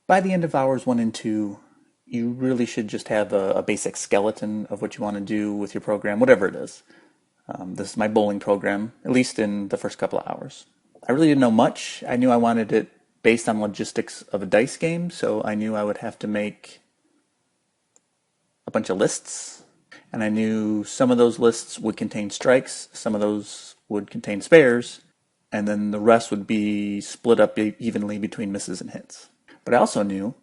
By the end of hours 1 and 2, you really should just have a basic skeleton of what you want to do with your program, whatever it is. This is my bowling program, at least in the first couple of hours. I really didn't know much. I knew I wanted it based on logistics of a dice game, so I knew I would have to make a bunch of lists, and I knew some of those lists would contain strikes, some of those would contain spares, and then the rest would be split up evenly between misses and hits. But I also knew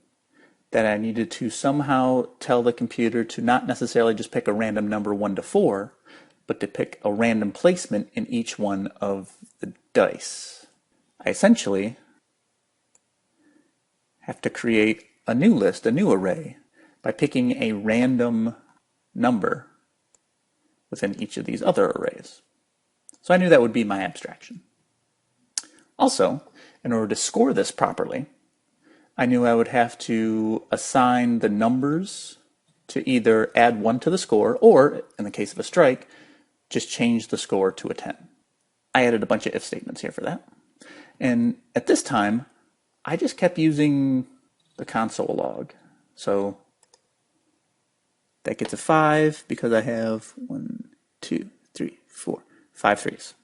that I needed to somehow tell the computer to not necessarily just pick a random number 1 to 4, but to pick a random placement in each one of the dice. I essentially have to create a new list, a new array, by picking a random number within each of these other arrays. So I knew that would be my abstraction. Also, in order to score this properly, I knew I would have to assign the numbers to either add 1 to the score, or, in the case of a strike, just change the score to a 10. I added a bunch of if statements here for that. And at this time, I just kept using the console log. So that gets a 5 because I have 1, 2, 3, 4, 5 threes.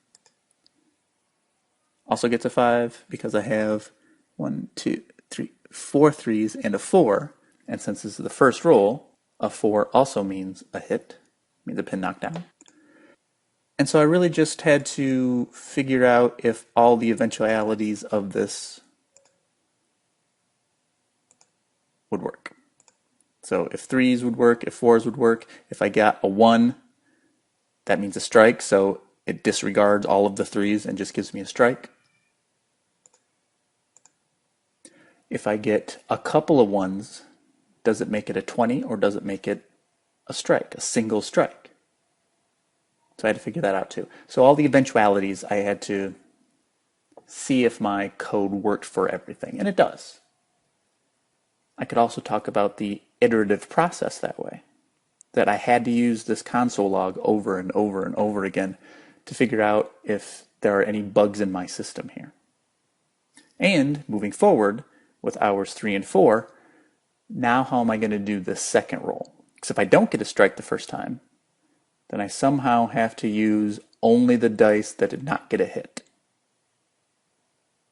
Also gets a 5 because I have 1, 2, 3, 4 threes and a 4. And since this is the first roll, a 4 also means a hit, means a pin knockdown. And so I really just had to figure out if all the eventualities of this would work. So if 3s would work, if 4s would work, if I got a 1, that means a strike, so it disregards all of the 3s and just gives me a strike. If I get a couple of 1s, does it make it a 20 or does it make it a strike, a single strike? So I had to figure that out too. So all the eventualities, I had to see if my code worked for everything, and it does. I could also talk about the iterative process that way, that I had to use this console log over and over and over again to figure out if there are any bugs in my system here. And moving forward with hours 3 and 4, now how am I going to do this second roll? Because if I don't get a strike the first time, then I somehow have to use only the dice that did not get a hit.